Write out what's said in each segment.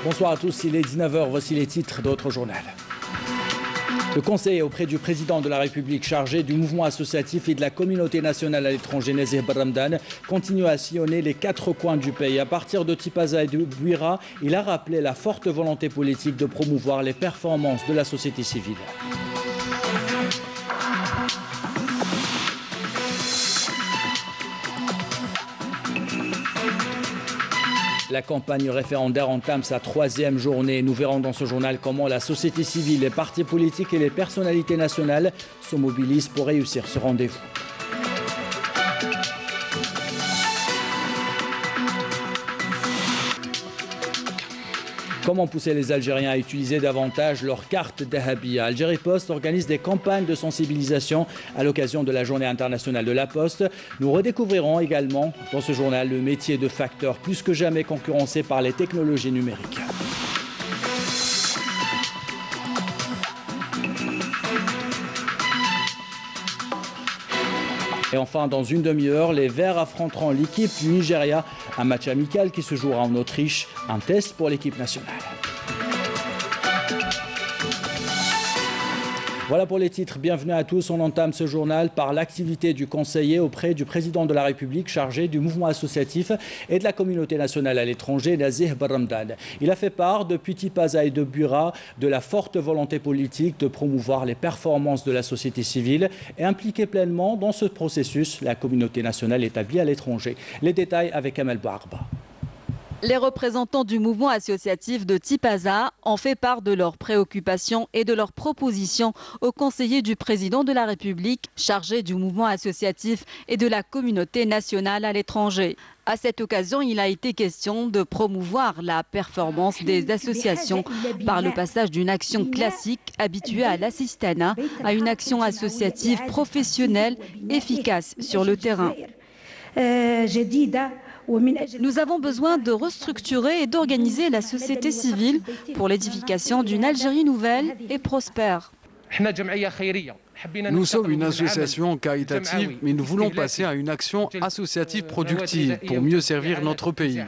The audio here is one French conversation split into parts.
Bonsoir à tous, il est 19h, voici les titres d'autres journaux. Le conseiller auprès du président de la République chargé du mouvement associatif et de la communauté nationale à l'étranger, Nazih Baramdan, continue à sillonner les 4 coins du pays. À partir de Tipaza et de Bouira, il a rappelé la forte volonté politique de promouvoir les performances de la société civile. La campagne référendaire entame sa 3e journée. Nous verrons dans ce journal comment la société civile, les partis politiques et les personnalités nationales se mobilisent pour réussir ce rendez-vous. Comment pousser les Algériens à utiliser davantage leur carte Dahabia? Algérie Post organise des campagnes de sensibilisation à l'occasion de la Journée internationale de la Poste. Nous redécouvrirons également dans ce journal le métier de facteur, plus que jamais concurrencé par les technologies numériques. Et enfin, dans une demi-heure, les Verts affronteront l'équipe du Nigeria, un match amical qui se jouera en Autriche, un test pour l'équipe nationale. Voilà pour les titres. Bienvenue à tous. On entame ce journal par l'activité du conseiller auprès du président de la République chargé du mouvement associatif et de la communauté nationale à l'étranger, Nazih Baramdan. Il a fait part depuis Tipaza et de Bouira de la forte volonté politique de promouvoir les performances de la société civile et impliquer pleinement dans ce processus la communauté nationale établie à l'étranger. Les détails avec Amel Barba. Les représentants du mouvement associatif de Tipaza ont fait part de leurs préoccupations et de leurs propositions au conseiller du président de la République chargé du mouvement associatif et de la communauté nationale à l'étranger. À cette occasion, il a été question de promouvoir la performance des associations par le passage d'une action classique habituée à l'assistanat à une action associative professionnelle efficace sur le terrain. Nous avons besoin de restructurer et d'organiser la société civile pour l'édification d'une Algérie nouvelle et prospère. Nous sommes une association caritative, mais nous voulons passer à une action associative productive pour mieux servir notre pays.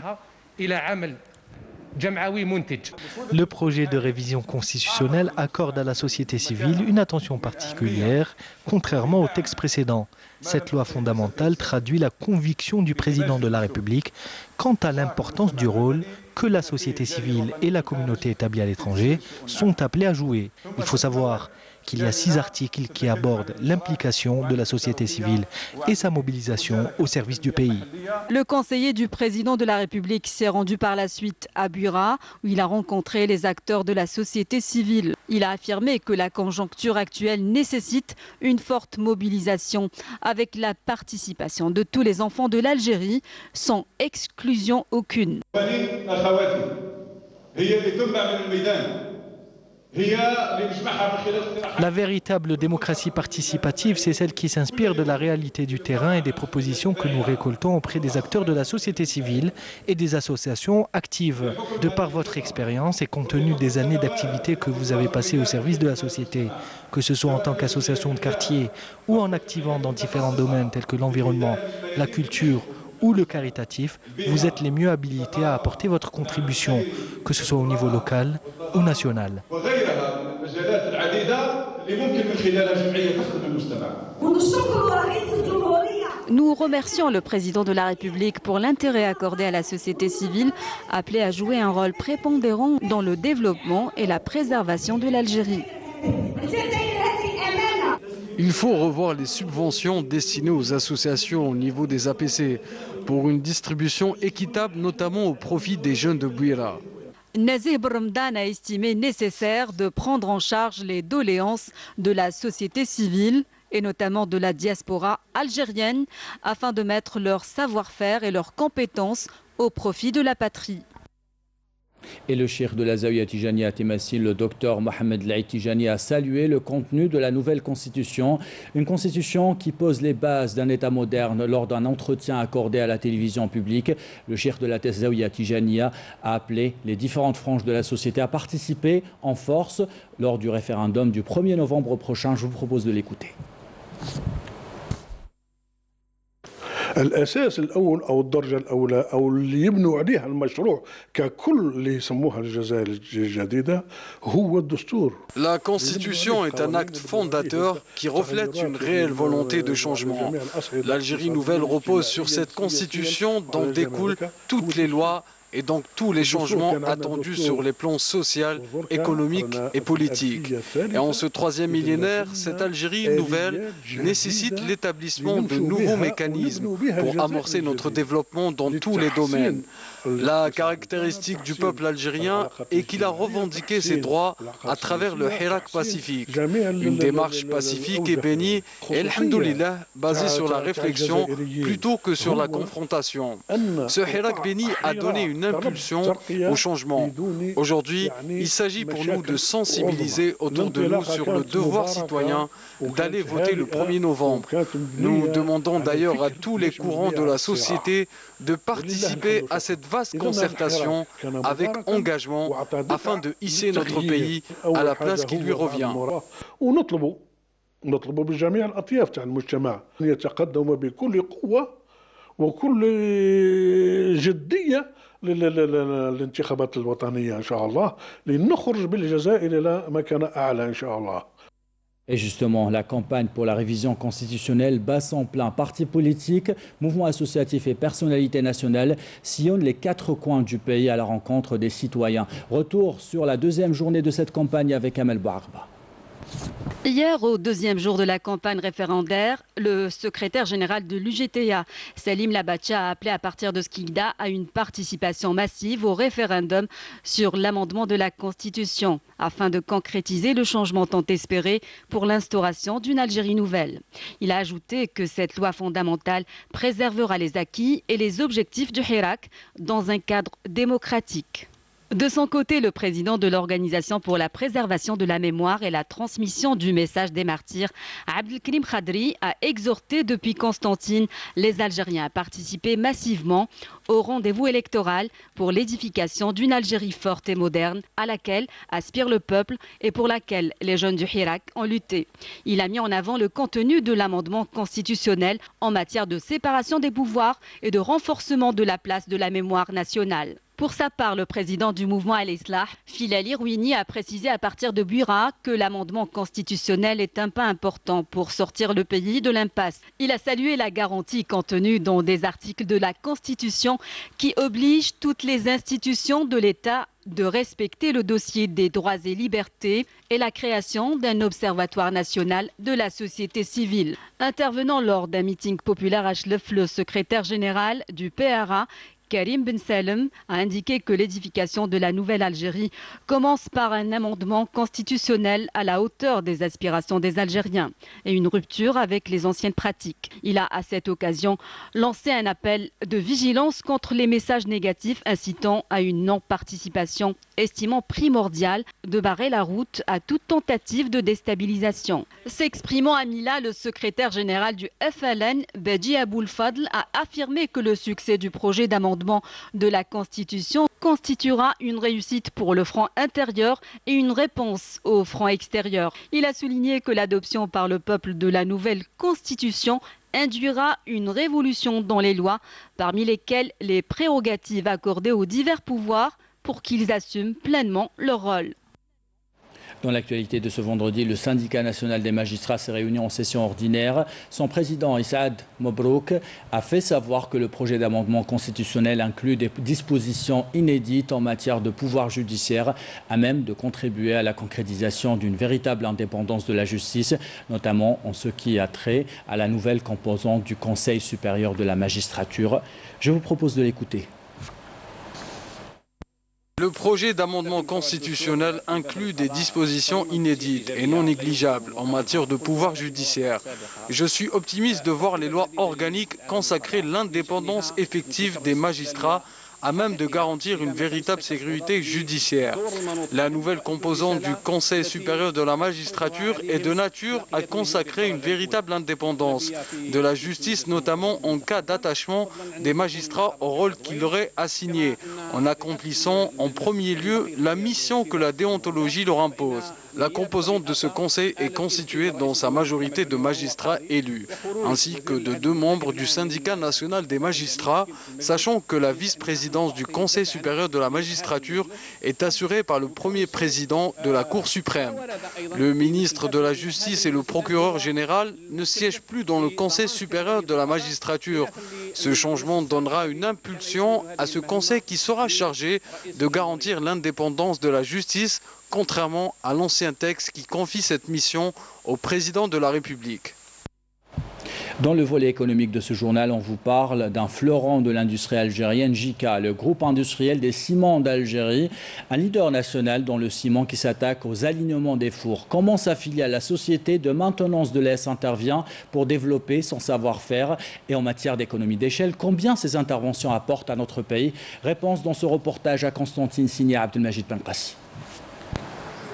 Le projet de révision constitutionnelle accorde à la société civile une attention particulière, contrairement au texte précédent. Cette loi fondamentale traduit la conviction du président de la République quant à l'importance du rôle que la société civile et la communauté établie à l'étranger sont appelées à jouer. Il faut savoir qu'il y a 6 articles qui abordent l'implication de la société civile et sa mobilisation au service du pays. Le conseiller du président de la République s'est rendu par la suite à Bouira, où il a rencontré les acteurs de la société civile. Il a affirmé que la conjoncture actuelle nécessite une forte mobilisation, avec la participation de tous les enfants de l'Algérie, sans exclusion aucune. La véritable démocratie participative, c'est celle qui s'inspire de la réalité du terrain et des propositions que nous récoltons auprès des acteurs de la société civile et des associations actives. De par votre expérience et compte tenu des années d'activité que vous avez passées au service de la société, que ce soit en tant qu'association de quartier ou en activant dans différents domaines tels que l'environnement, la culture ou le caritatif, vous êtes les mieux habilités à apporter votre contribution, que ce soit au niveau local ou national. Nous remercions le président de la République pour l'intérêt accordé à la société civile, appelée à jouer un rôle prépondérant dans le développement et la préservation de l'Algérie. Il faut revoir les subventions destinées aux associations au niveau des APC pour une distribution équitable, notamment au profit des jeunes de Bouira. Nazih Baramdan a estimé nécessaire de prendre en charge les doléances de la société civile et notamment de la diaspora algérienne afin de mettre leur savoir-faire et leurs compétences au profit de la patrie. Et le cheikh de la Zaouia Tijani à Témassil, le docteur Mohamed Laït Tijani, a salué le contenu de la nouvelle constitution. Une constitution qui pose les bases d'un État moderne. Lors d'un entretien accordé à la télévision publique, le cheikh de la Zaouia Tijani a appelé les différentes franges de la société à participer en force lors du référendum du 1er novembre prochain. Je vous propose de l'écouter. الأساس الأول أو الدرجة الأولى أو اللي يبنوا عليها المشروع ككل اللي يسموها الجزائر الجديدة هو الدستور. La Constitution est un acte fondateur qui reflète une réelle volonté de changement. L'Algérie nouvelle repose sur cette Constitution dont découlent toutes les lois et donc tous les changements attendus sur les plans social, économique et politique. Et en ce troisième millénaire, cette Algérie nouvelle nécessite l'établissement de nouveaux mécanismes pour amorcer notre développement dans tous les domaines. La caractéristique du peuple algérien est qu'il a revendiqué ses droits à travers le Hirak pacifique, une démarche pacifique et bénie, et alhamdoulilah, basée sur la réflexion plutôt que sur la confrontation. Ce Hirak béni a donné une impulsion au changement. Aujourd'hui, il s'agit pour nous de sensibiliser autour de nous sur le devoir citoyen d'aller voter le 1er novembre. Nous demandons d'ailleurs à tous les courants de la société de participer à cette vaste concertation avec engagement afin de hisser notre pays à la place qui lui revient. نطلب بجميع الأطياف تاع المجتمع يتقدم بكل قوة وكل جدية للانتخابات الوطنية إن شاء الله لنخرج بالجزائر إلى مكان أعلى إن شاء الله. Et justement, la campagne pour la révision constitutionnelle bat son plein. Partis politiques, mouvements associatifs et personnalités nationales sillonnent les 4 coins du pays à la rencontre des citoyens. Retour sur la deuxième journée de cette campagne avec Amel Bouarba. Hier, au deuxième jour de la campagne référendaire, le secrétaire général de l'UGTA, Salim Labacha, a appelé à partir de Skikda à une participation massive au référendum sur l'amendement de la Constitution, afin de concrétiser le changement tant espéré pour l'instauration d'une Algérie nouvelle. Il a ajouté que cette loi fondamentale préservera les acquis et les objectifs du Hirak dans un cadre démocratique. De son côté, le président de l'Organisation pour la préservation de la mémoire et la transmission du message des martyrs, Abdelkrim Khadri, a exhorté depuis Constantine les Algériens à participer massivement au rendez-vous électoral pour l'édification d'une Algérie forte et moderne à laquelle aspire le peuple et pour laquelle les jeunes du Hirak ont lutté. Il a mis en avant le contenu de l'amendement constitutionnel en matière de séparation des pouvoirs et de renforcement de la place de la mémoire nationale. Pour sa part, le président du mouvement Al-Islah, Filali Rouini, a précisé à partir de Buira que l'amendement constitutionnel est un pas important pour sortir le pays de l'impasse. Il a salué la garantie contenue dans des articles de la Constitution qui obligent toutes les institutions de l'État de respecter le dossier des droits et libertés et la création d'un observatoire national de la société civile. Intervenant lors d'un meeting populaire à Chlef, le secrétaire général du PRA, Karim Ben Salem, a indiqué que l'édification de la nouvelle Algérie commence par un amendement constitutionnel à la hauteur des aspirations des Algériens et une rupture avec les anciennes pratiques. Il a à cette occasion lancé un appel de vigilance contre les messages négatifs incitant à une non-participation, estimant primordial de barrer la route à toute tentative de déstabilisation. S'exprimant à Mila, le secrétaire général du FLN, Beji Aboulfadl, a affirmé que le succès du projet d'amendement de la Constitution constituera une réussite pour le front intérieur et une réponse au front extérieur. Il a souligné que l'adoption par le peuple de la nouvelle Constitution induira une révolution dans les lois, parmi lesquelles les prérogatives accordées aux divers pouvoirs pour qu'ils assument pleinement leur rôle. Dans l'actualité de ce vendredi, le syndicat national des magistrats s'est réuni en session ordinaire. Son président, Issad Mobrouk, a fait savoir que le projet d'amendement constitutionnel inclut des dispositions inédites en matière de pouvoir judiciaire à même de contribuer à la concrétisation d'une véritable indépendance de la justice, notamment en ce qui a trait à la nouvelle composante du Conseil supérieur de la magistrature. Je vous propose de l'écouter. Le projet d'amendement constitutionnel inclut des dispositions inédites et non négligeables en matière de pouvoir judiciaire. Je suis optimiste de voir les lois organiques consacrer l'indépendance effective des magistrats à même de garantir une véritable sécurité judiciaire. La nouvelle composante du Conseil supérieur de la magistrature est de nature à consacrer une véritable indépendance de la justice, notamment en cas d'attachement des magistrats au rôle qui leur est assigné, en accomplissant en premier lieu la mission que la déontologie leur impose. La composante de ce conseil est constituée dans sa majorité de magistrats élus, ainsi que de 2 membres du syndicat national des magistrats, sachant que la vice-présidence du Conseil supérieur de la magistrature est assurée par le premier président de la Cour suprême. Le ministre de la Justice et le procureur général ne siègent plus dans le Conseil supérieur de la magistrature. Ce changement donnera une impulsion à ce conseil qui sera chargé de garantir l'indépendance de la justice, contrairement à l'ancien texte qui confie cette mission au président de la République. Dans le volet économique de ce journal, on vous parle d'un fleuron de l'industrie algérienne, JICA, le groupe industriel des ciments d'Algérie, un leader national dans le ciment qui s'attaque aux alignements des fours. Comment sa filiale, la société de maintenance de l'Est, intervient pour développer son savoir-faire et en matière d'économie d'échelle, combien ces interventions apportent à notre pays? Réponse dans ce reportage à Constantine signé Abdelmajid Benkassi.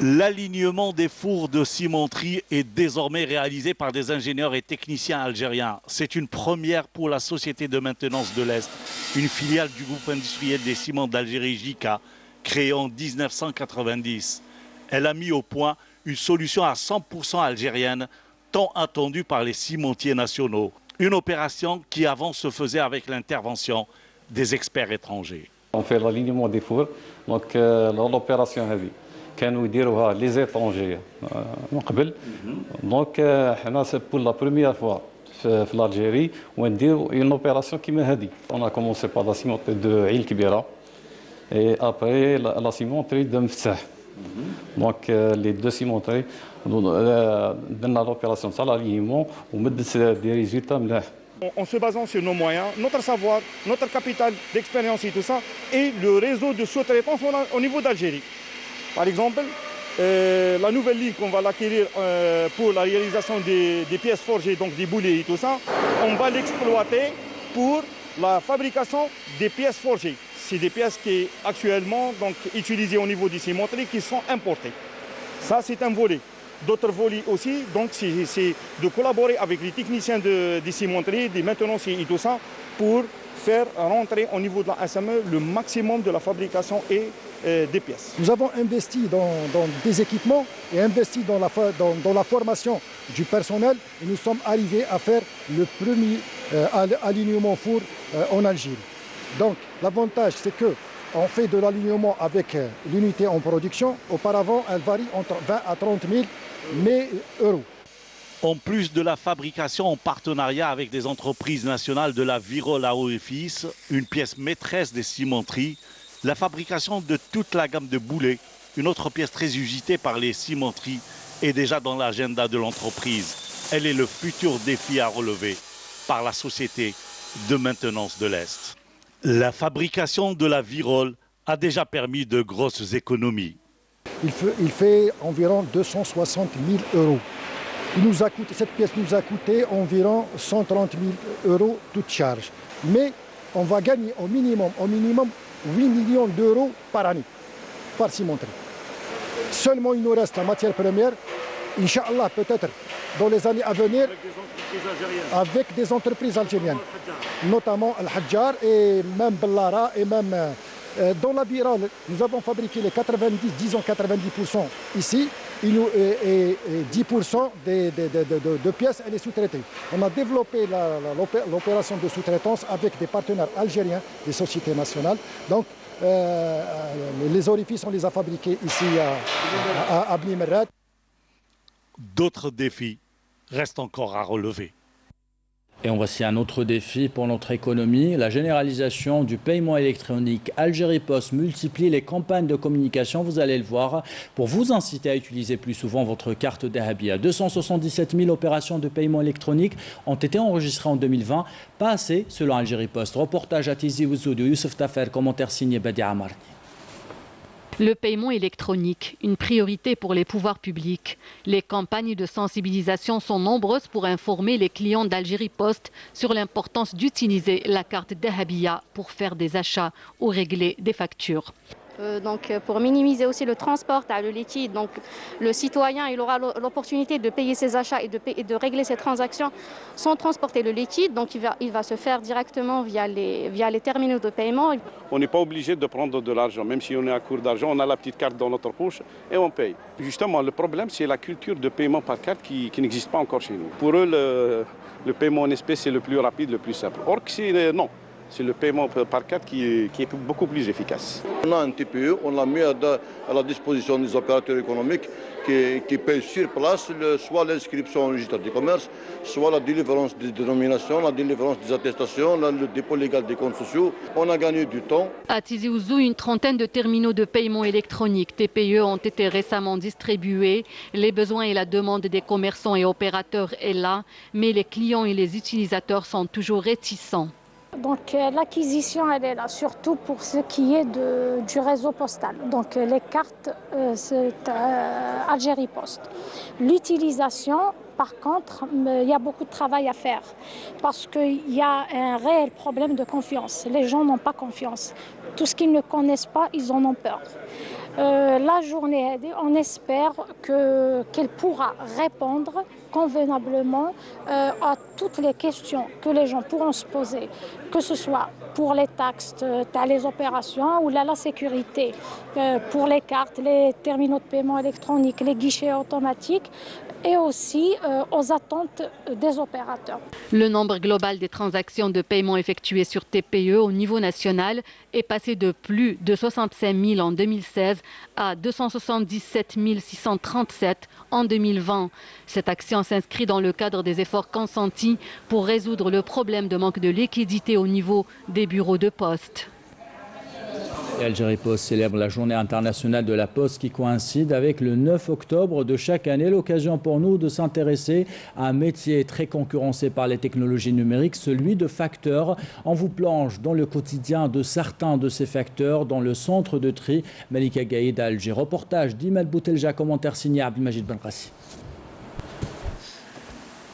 L'alignement des fours de cimenterie est désormais réalisé par des ingénieurs et techniciens algériens. C'est une première pour la Société de maintenance de l'Est, une filiale du groupe industriel des ciments d'Algérie JICA, créée en 1990. Elle a mis au point une solution à 100% algérienne, tant attendue par les cimentiers nationaux. Une opération qui avant se faisait avec l'intervention des experts étrangers. On fait l'alignement des fours, donc l'opération هذه كانوا يديروها les étrangers من قبل. Donc حنا c'est pour la première fois في l'Algérie ونديروا une opération كيما هذه. On a commencé par la cimenterie de عين كبيرة et après la cimenterie de مفتاح. Donc les 2 cimenteries درنا l'opération تاع l'alignement ومدت des résultats ملاح. En se basant sur nos moyens, notre savoir, notre capital d'expérience et tout ça, et le réseau de sous-traitance au niveau d'Algérie. Par exemple, la nouvelle ligne qu'on va l'acquérir pour la réalisation des pièces forgées, donc des boulets et tout ça, on va l'exploiter pour la fabrication des pièces forgées. C'est des pièces qui sont actuellement donc, utilisées au niveau des cimenteries qui sont importées. Ça, c'est un volet. D'autres volets aussi, donc c'est de collaborer avec les techniciens des cimenteries, des maintenances et tout ça, pour faire rentrer au niveau de la SME le maximum de la fabrication et des pièces. Nous avons investi dans des équipements et investi dans la formation du personnel et nous sommes arrivés à faire le premier alignement four en Algérie. Donc l'avantage c'est qu'on fait de l'alignement avec l'unité en production. Auparavant, elle varie entre 20 à 30 000 €. En plus de la fabrication en partenariat avec des entreprises nationales de la Virol à Oefis, une pièce maîtresse des cimenteries, la fabrication de toute la gamme de boulets, une autre pièce très usitée par les cimenteries, est déjà dans l'agenda de l'entreprise. Elle est le futur défi à relever par la Société de maintenance de l'Est. La fabrication de la Virol a déjà permis de grosses économies. Il fait environ 260 000 €. Cette pièce nous a coûté environ 130 000 € toute charge. Mais on va gagner au minimum 8 millions d'euros par année, par cimenterie. Seulement il nous reste la matière première. Inch'Allah, peut-être dans les années à venir, avec des entreprises algériennes, notamment Al-Hadjar et même Bellara et même dans la Virol, nous avons fabriqué les 90% ici et 10% de pièces, elle est sous-traitée. On a développé l'opération de sous-traitance avec des partenaires algériens, des sociétés nationales. Donc les orifices, on les a fabriqués ici à Bni Merrad. D'autres défis restent encore à relever. Et on voici un autre défi pour notre économie. La généralisation du paiement électronique. Algérie Post multiplie les campagnes de communication, vous allez le voir, pour vous inciter à utiliser plus souvent votre carte Dahabia. 277 000 opérations de paiement électronique ont été enregistrées en 2020. Pas assez, selon Algérie Post. Reportage à Tizi Ouzou de Youssef Tafer, commentaire signé Badi Amarni. Le paiement électronique, une priorité pour les pouvoirs publics. Les campagnes de sensibilisation sont nombreuses pour informer les clients d'Algérie Post sur l'importance d'utiliser la carte Dahabia pour faire des achats ou régler des factures. donc pour minimiser aussi le transport, le liquide. Donc le citoyen il aura l'opportunité de payer ses achats et de régler ses transactions sans transporter le liquide. Donc il va se faire directement via les terminaux de paiement. On n'est pas obligé de prendre de l'argent, même si on est à court d'argent, on a la petite carte dans notre poche et on paye. Justement, le problème, c'est la culture de paiement par carte qui n'existe pas encore chez nous. Pour eux, le paiement en espèces est le plus rapide, le plus simple. Or, non. C'est le paiement par carte qui est beaucoup plus efficace. On a un TPE, on l'a mis à la disposition des opérateurs économiques qui payent sur place soit l'inscription au registre du commerce, soit la délivrance des dénominations, la délivrance des attestations, le dépôt légal des comptes sociaux. On a gagné du temps. À Tizi Ouzou, une trentaine de terminaux de paiement électronique TPE ont été récemment distribués. Les besoins et la demande des commerçants et opérateurs est là, mais les clients et les utilisateurs sont toujours réticents. Donc l'acquisition, elle est là, surtout pour ce qui est du réseau postal. Donc les cartes, c'est Algérie Post. L'utilisation, par contre, il y a beaucoup de travail à faire parce qu'il y a un réel problème de confiance. Les gens n'ont pas confiance. Tout ce qu'ils ne connaissent pas, ils en ont peur. La journée, on espère qu'elle pourra répondre convenablement à toutes les questions que les gens pourront se poser, que ce soit pour les taxes, les opérations ou la sécurité, pour les cartes, les terminaux de paiement électroniques, les guichets automatiques et aussi aux attentes des opérateurs. Le nombre global des transactions de paiement effectuées sur TPE au niveau national est passé de plus de 65 000 en 2016 à 277 637 en 2020. Cette action s'inscrit dans le cadre des efforts consentis pour résoudre le problème de manque de liquidité au niveau des bureaux de poste. Et Algérie Post célèbre la journée internationale de la Poste qui coïncide avec le 9 octobre de chaque année. L'occasion pour nous de s'intéresser à un métier très concurrencé par les technologies numériques, celui de facteur. On vous plonge dans le quotidien de certains de ces facteurs dans le centre de tri Malika Gaïd à Alger. Reportage d'Imad Boutelja, commentaire signé Abdelmajid Benrassi.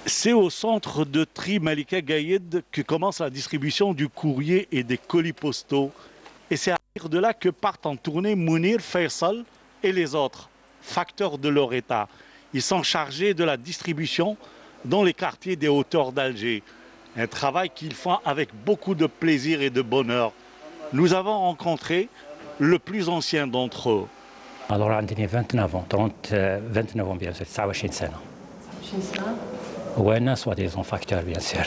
C'est au centre de tri Malika Gaïd que commence la distribution du courrier et des colis postaux. Et c'est à partir de là que partent en tournée Mounir, Faisal et les autres, facteurs de leur État. Ils sont chargés de la distribution dans les quartiers des hauteurs d'Alger. Un travail qu'ils font avec beaucoup de plaisir et de bonheur. Nous avons rencontré le plus ancien d'entre eux. Alors, j'ai 29 ans, 29 ans bien sûr, 29 سنة. Ouais, soi-disant facteur bien sûr.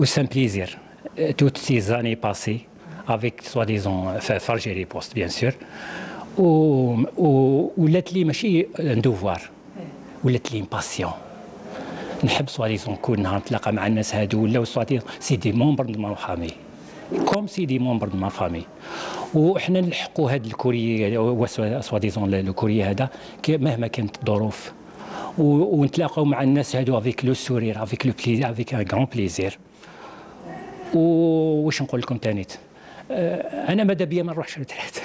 C'est un plaisir. Toutes ces années passées, avec soi-disant Algérie Post bien sûr ولات لي ماشي ندوفوار ولات لي باسيون نحب سوا-disant كل نهار نتلاقى مع الناس هادو ولاو سوا-disant سي دي ممبر دو ما فامي كوم سي دي ممبر دو ما فامي وحنا نلحقوا هذا الكوري سوا-disant الكوري هذا مهما كانت الظروف ونتلاقاو مع الناس هادو افيك لو سورير افيك لو بليزير افيك ان غران بليزير واش نقول لكم تانيت أنا ماذا بيا ما نروحش ريتريت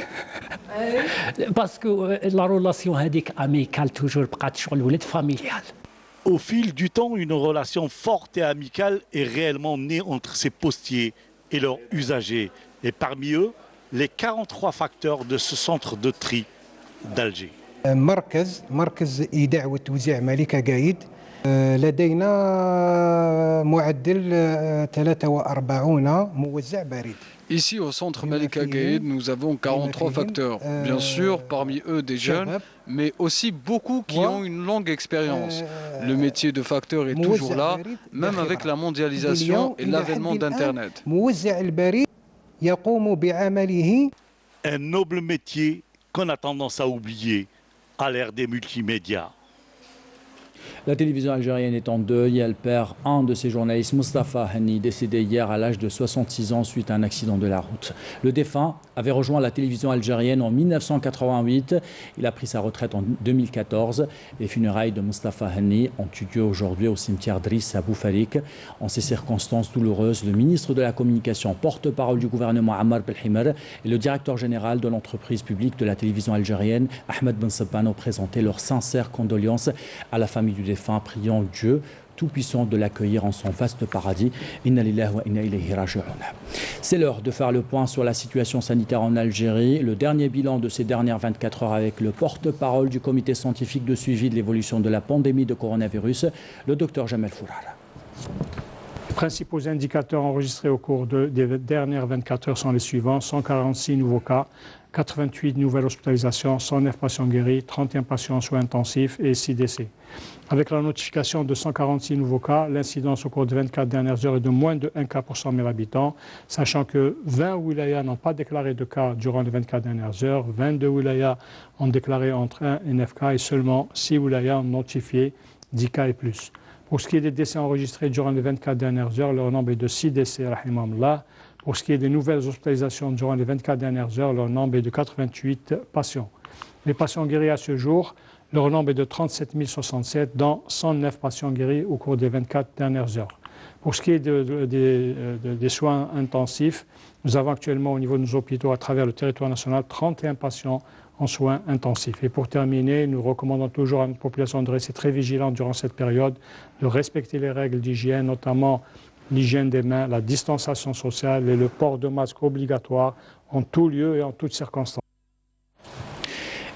باسكو لا رولاسيون هذيك اميكال توجور بقات شغل ولاد فاميليال. Au fil du temps, une relation forte et amicale est réellement née entre ces postiers et leurs usagers. Et parmi eux, les 43 facteurs de ce centre de tri d'Alger. مركز إيداع وتوزيع ملكة قايد لدينا معدل 43 موزع بريد. Ici, au centre Malika Gaïd, nous avons 43 facteurs. Bien sûr, parmi eux des jeunes, mais aussi beaucoup qui ont une longue expérience. Le métier de facteur est toujours là, même avec la mondialisation et l'avènement d'Internet. Un noble métier qu'on a tendance à oublier à l'ère des multimédias. La télévision algérienne est en deuil. Elle perd un de ses journalistes, Mustafa Hani, décédé hier à l'âge de 66 ans suite à un accident de la route. Le défunt avait rejoint la télévision algérienne en 1988. Il a pris sa retraite en 2014. Les funérailles de Mustafa Hani ont eu lieu aujourd'hui au cimetière Driss à Boufalik. En ces circonstances douloureuses, le ministre de la Communication, porte-parole du gouvernement Ammar Belhimer et le directeur général de l'entreprise publique de la télévision algérienne, Ahmed Ben Sabban, ont présenté leurs sincères condoléances à la famille du défunt, priant Dieu Tout-Puissant de l'accueillir en son vaste paradis. Inna lillahi wa inna ilayhi raji'un. C'est l'heure de faire le point sur la situation sanitaire en Algérie. Le dernier bilan de ces dernières 24 heures avec le porte-parole du comité scientifique de suivi de l'évolution de la pandémie de coronavirus, le docteur Jamel Fourara. Les principaux indicateurs enregistrés au cours des dernières 24 heures sont les suivants. 146 nouveaux cas, 88 nouvelles hospitalisations, 109 patients guéris, 31 patients en soins intensifs et 6 décès. Avec la notification de 146 nouveaux cas, l'incidence au cours des 24 dernières heures est de moins de 1 cas pour 100 000 habitants, sachant que 20 wilayas n'ont pas déclaré de cas durant les 24 dernières heures, 22 wilayas ont déclaré entre 1 et 9 cas et seulement 6 wilayas ont notifié 10 cas et plus. Pour ce qui est des décès enregistrés durant les 24 dernières heures, leur nombre est de 6 décès, rahimahullah. Pour ce qui est des nouvelles hospitalisations durant les 24 dernières heures, leur nombre est de 88 patients. Les patients guéris à ce jour, leur nombre est de 37 067, dont 109 patients guéris au cours des 24 dernières heures. Pour ce qui est des soins intensifs, nous avons actuellement au niveau de nos hôpitaux à travers le territoire national 31 patients en soins intensifs. Et pour terminer, nous recommandons toujours à notre population de rester très vigilante durant cette période, de respecter les règles d'hygiène, notamment l'hygiène des mains, la distanciation sociale et le port de masque obligatoire en tout lieu et en toutes circonstances.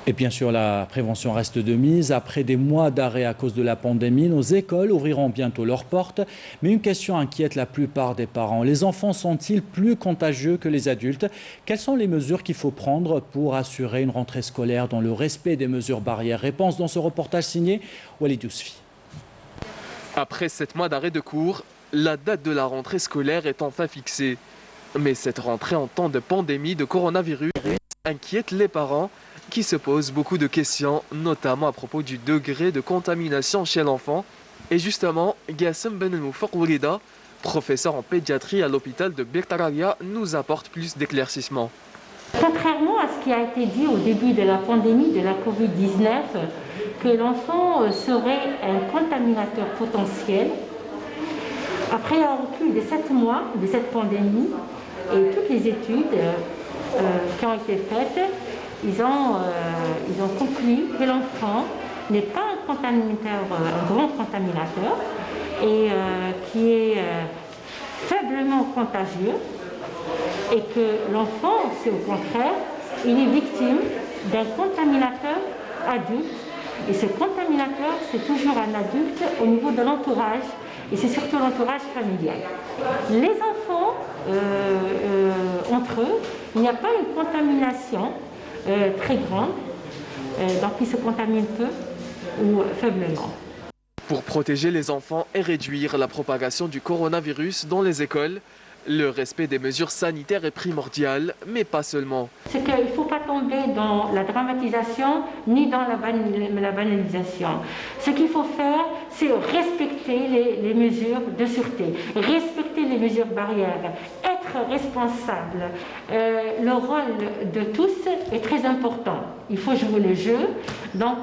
Et bien sûr, la prévention reste de mise. Après des mois d'arrêt à cause de la pandémie, nos écoles ouvriront bientôt leurs portes. Mais une question inquiète la plupart des parents. Les enfants sont-ils plus contagieux que les adultes? Quelles sont les mesures qu'il faut prendre pour assurer une rentrée scolaire dans le respect des mesures barrières? Réponse dans ce reportage signé Walid Yousfi. Après 7 mois d'arrêt de cours, la date de la rentrée scolaire est enfin fixée. Mais cette rentrée en temps de pandémie de coronavirus inquiète les parents qui se posent beaucoup de questions, notamment à propos du degré de contamination chez l'enfant. Et justement, Gassem Ben Moufaq Oulida, professeur en pédiatrie à l'hôpital de Bertararia, nous apporte plus d'éclaircissements. Contrairement à ce qui a été dit au début de la pandémie de la Covid-19, que l'enfant serait un contaminateur potentiel, après un recul de 7 mois de cette pandémie et toutes les études qui ont été faites, ils ont conclu que l'enfant n'est pas un contaminateur, un grand contaminateur, et qui est faiblement contagieux, et que l'enfant, c'est au contraire, il est victime d'un contaminateur adulte, et ce contaminateur, c'est toujours un adulte au niveau de l'entourage, et c'est surtout l'entourage familial. Les enfants, entre eux, il n'y a pas une contamination très grande, donc ils se contaminent peu ou faiblement. Pour protéger les enfants et réduire la propagation du coronavirus dans les écoles, le respect des mesures sanitaires est primordial, mais pas seulement. C'est qu'il ne faut pas tomber dans la dramatisation ni dans la banalisation. Ce qu'il faut faire, c'est respecter les mesures de sûreté, respecter les mesures barrières, être responsable. Le rôle de tous est très important. Il faut jouer le jeu. Donc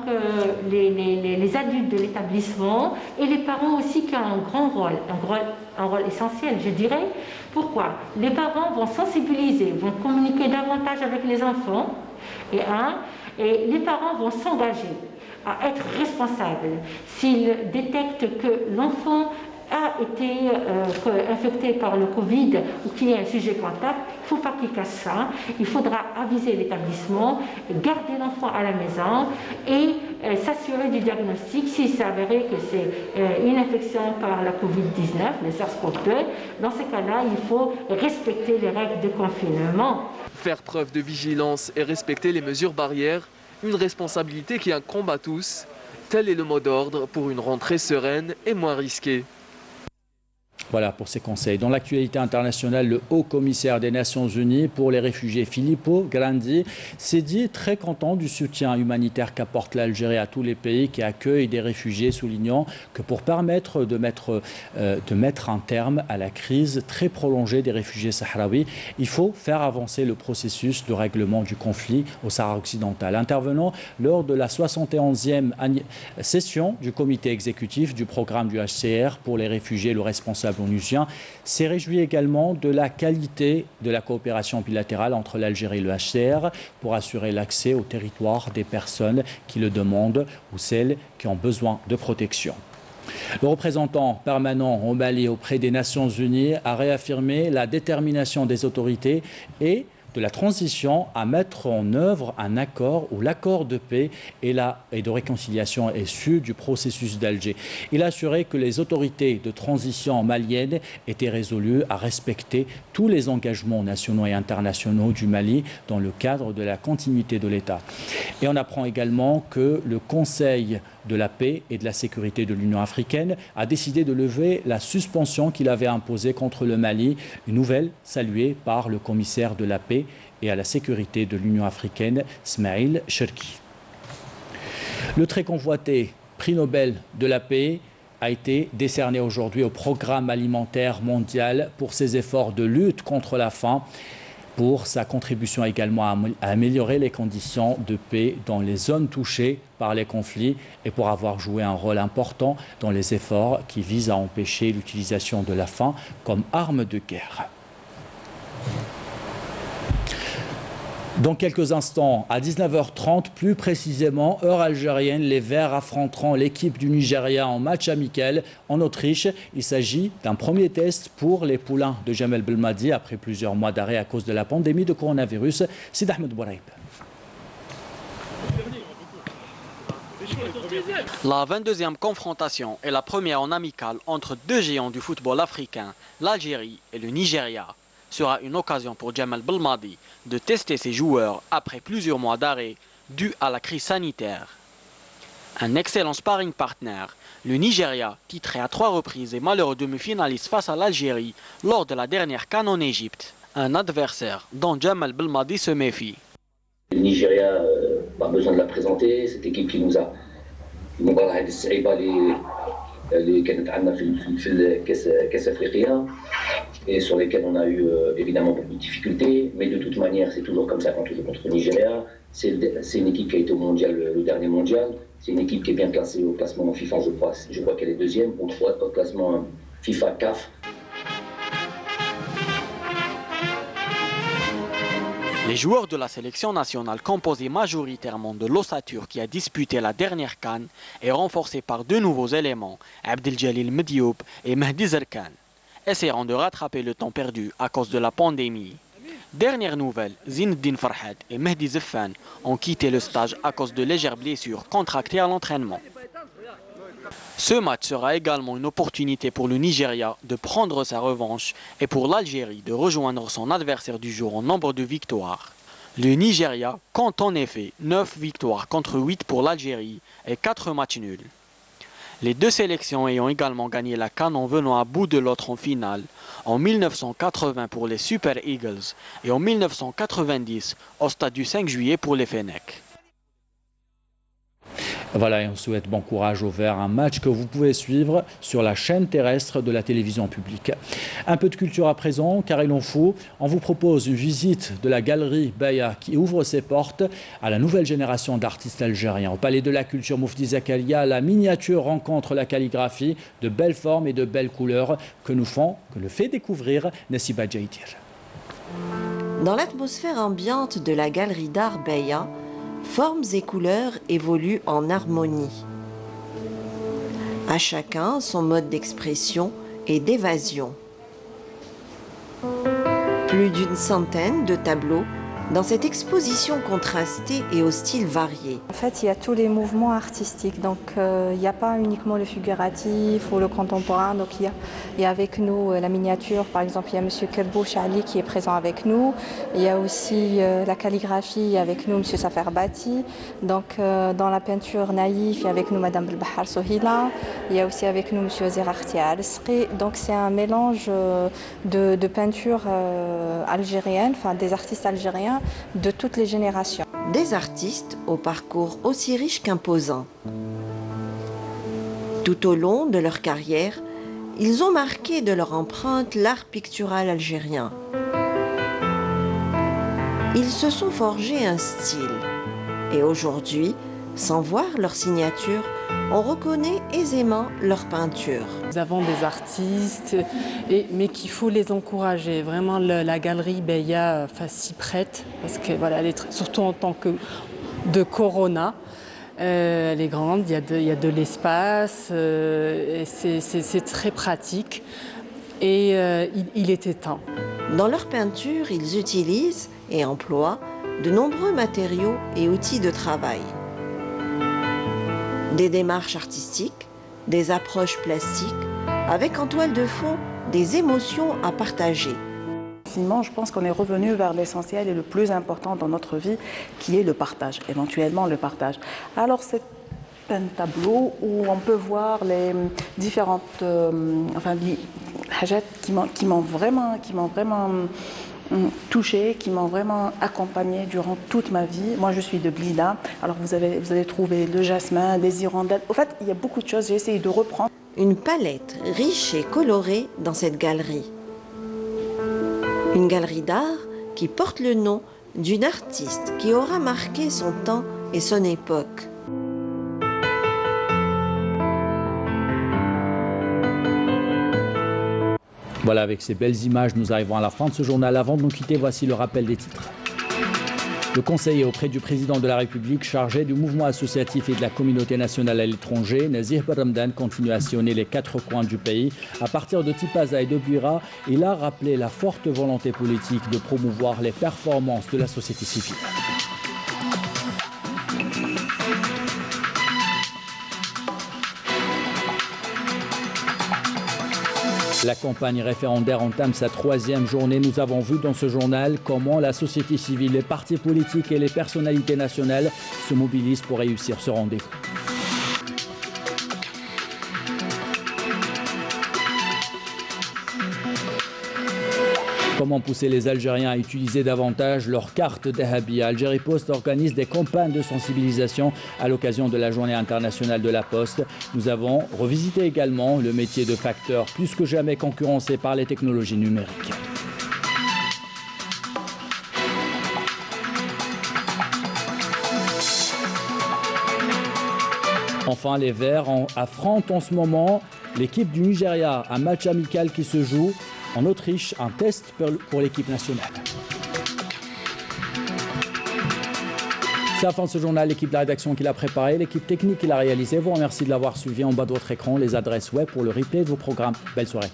les adultes de l'établissement et les parents aussi qui ont un grand rôle, un rôle essentiel, je dirais. Pourquoi? Les parents vont sensibiliser, vont communiquer davantage avec les enfants, et les parents vont s'engager à être responsables. S'ils détectent que l'enfant a été infecté par le Covid ou qu'il y a un sujet contact, il ne faut pas qu'il casse ça. Il faudra aviser l'établissement, garder l'enfant à la maison et s'assurer du diagnostic s'il s'avérait que c'est une infection par la Covid-19, le SARS-CoV-2. Dans ces cas-là, il faut respecter les règles de confinement. Faire preuve de vigilance et respecter les mesures barrières, une responsabilité qui incombe à tous. Tel est le mot d'ordre pour une rentrée sereine et moins risquée. Voilà pour ces conseils. Dans l'actualité internationale, le haut-commissaire des Nations Unies pour les réfugiés, Filippo Grandi, s'est dit très content du soutien humanitaire qu'apporte l'Algérie à tous les pays qui accueillent des réfugiés, soulignant que pour permettre de mettre un terme à la crise très prolongée des réfugiés sahraouis, il faut faire avancer le processus de règlement du conflit au Sahara occidental. Intervenant lors de la 71e session du comité exécutif du programme du HCR pour les réfugiés, le responsable onusien s'est réjoui également de la qualité de la coopération bilatérale entre l'Algérie et le HCR pour assurer l'accès au territoire des personnes qui le demandent ou celles qui ont besoin de protection. Le représentant permanent au Mali auprès des Nations Unies a réaffirmé la détermination des autorités et de la transition à mettre en œuvre un accord ou l'accord de paix et de réconciliation issu du processus d'Alger. Il a assuré que les autorités de transition maliennes étaient résolues à respecter tous les engagements nationaux et internationaux du Mali dans le cadre de la continuité de l'État. Et on apprend également que le Conseil de la paix et de la sécurité de l'Union africaine a décidé de lever la suspension qu'il avait imposée contre le Mali, une nouvelle saluée par le commissaire de la paix et à la sécurité de l'Union africaine, Smaïl Cherki. Le très convoité prix Nobel de la paix a été décerné aujourd'hui au Programme alimentaire mondial pour ses efforts de lutte contre la faim, pour sa contribution également à améliorer les conditions de paix dans les zones touchées par les conflits et pour avoir joué un rôle important dans les efforts qui visent à empêcher l'utilisation de la faim comme arme de guerre. Dans quelques instants, à 19h30, plus précisément, heure algérienne, les Verts affronteront l'équipe du Nigeria en match amical en Autriche. Il s'agit d'un premier test pour les poulains de Jamel Belmadi après plusieurs mois d'arrêt à cause de la pandémie de coronavirus. Sid Ahmed Bouraïb. La 22e confrontation est la première en amical entre deux géants du football africain, l'Algérie et le Nigeria. Sera une occasion pour Jamel Belmadi de tester ses joueurs après plusieurs mois d'arrêt dû à la crise sanitaire. Un excellent sparring partner, le Nigeria, titré à 3 reprises et malheureux demi-finaliste face à l'Algérie lors de la dernière CAN en Égypte. Un adversaire dont Jamel Belmadi se méfie. Le Nigeria, pas besoin de la présenter, cette équipe qui nous a اللي كانت عندنا في الكاس افريقيا et sur lesquels on a eu évidemment beaucoup de difficultés, mais de toute manière c'est toujours comme ça quand on joue contre le Nigeria. C'est une équipe qui a été au mondial, le dernier mondial. C'est une équipe qui est bien classée au classement FIFA, je crois qu'elle est deuxième ou au classement FIFA CAF. Les joueurs de la sélection nationale, composés majoritairement de l'ossature qui a disputé la dernière CAN, est renforcé par deux nouveaux éléments, Abdeljalil Medioub et Mehdi Zerkan, essaieront de rattraper le temps perdu à cause de la pandémie. Dernière nouvelle, Zinedine Farhad et Mehdi Zeffan ont quitté le stage à cause de légères blessures contractées à l'entraînement. Ce match sera également une opportunité pour le Nigeria de prendre sa revanche et pour l'Algérie de rejoindre son adversaire du jour en nombre de victoires. Le Nigeria compte en effet 9 victoires contre 8 pour l'Algérie et 4 matchs nuls. Les deux sélections ayant également gagné la CAN en venant à bout de l'autre en finale, en 1980 pour les Super Eagles et en 1990 au stade du 5 juillet pour les Fennecs. Voilà, et on souhaite bon courage aux Verts, un match que vous pouvez suivre sur la chaîne terrestre de la télévision publique. Un peu de culture à présent, car il en faut. On vous propose une visite de la galerie Beya qui ouvre ses portes à la nouvelle génération d'artistes algériens. Au Palais de la Culture Moufti Zakaria, la miniature rencontre la calligraphie, de belles formes et de belles couleurs que nous fait découvrir Nessiba Djaitir. Dans l'atmosphère ambiante de la galerie d'art Beya, formes et couleurs évoluent en harmonie. À chacun son mode d'expression et d'évasion. Plus d'une centaine de tableaux dans cette exposition contrastée et au style varié. En fait, il y a tous les mouvements artistiques, donc il n'y a pas uniquement le figuratif ou le contemporain. Donc il y a avec nous la miniature, par exemple, il y a M. Kerbouch Ali qui est présent avec nous. Il y a aussi la calligraphie avec nous, M. Safer Bati. Donc dans la peinture naïf, il y a avec nous Mme Belbahar Sohila. Il y a aussi avec nous M. Zerarti Al-Sri. Donc c'est un mélange de peinture algérienne, enfin des artistes algériens de toutes les générations. Des artistes au parcours aussi riche qu'imposant. Tout au long de leur carrière, ils ont marqué de leur empreinte l'art pictural algérien. Ils se sont forgés un style. Et aujourd'hui, sans voir leur signature, on reconnaît aisément leur peinture. Nous avons des artistes, mais qu'il faut les encourager. Vraiment, la galerie Beya s'y prête, parce que voilà, surtout en temps de Corona. Elle est grande, il y a de l'espace, c'est très pratique et il était temps. Dans leur peinture, ils utilisent et emploient de nombreux matériaux et outils de travail. Des démarches artistiques, des approches plastiques, avec en toile de fond des émotions à partager. Je pense qu'on est revenu vers l'essentiel et le plus important dans notre vie, qui est le partage, éventuellement le partage. Alors c'est un tableau où on peut voir les différentes qui m'ont vraiment touchée, qui m'ont vraiment accompagnée durant toute ma vie. Moi, je suis de Blida. Alors vous avez trouvé le jasmin, des hirondelles. Au fait, il y a beaucoup de choses. J'ai essayé de reprendre. Une palette riche et colorée dans cette galerie. Une galerie d'art qui porte le nom d'une artiste qui aura marqué son temps et son époque. Voilà, avec ces belles images, nous arrivons à la fin de ce journal. Avant de nous quitter, voici le rappel des titres. Le conseiller auprès du président de la République chargé du mouvement associatif et de la communauté nationale à l'étranger, Nazih Barramdane, continue à sillonner les 4 coins du pays. À partir de Tipaza et de Buira, il a rappelé la forte volonté politique de promouvoir les performances de la société civile. La campagne référendaire entame sa 3e journée. Nous avons vu dans ce journal comment la société civile, les partis politiques et les personnalités nationales se mobilisent pour réussir ce rendez-vous. Comment pousser les Algériens à utiliser davantage leur carte Dahabia? Algérie Post organise des campagnes de sensibilisation à l'occasion de la Journée internationale de la Poste. Nous avons revisité également le métier de facteur, plus que jamais concurrencé par les technologies numériques. Enfin, les Verts affrontent en ce moment l'équipe du Nigeria, un match amical qui se joue en Autriche, un test pour l'équipe nationale. C'est la fin de ce journal, l'équipe de la rédaction qui l'a préparé, l'équipe technique qui l'a réalisé. Vous remercie de l'avoir suivi en bas de votre écran, les adresses web pour le replay de vos programmes. Belle soirée.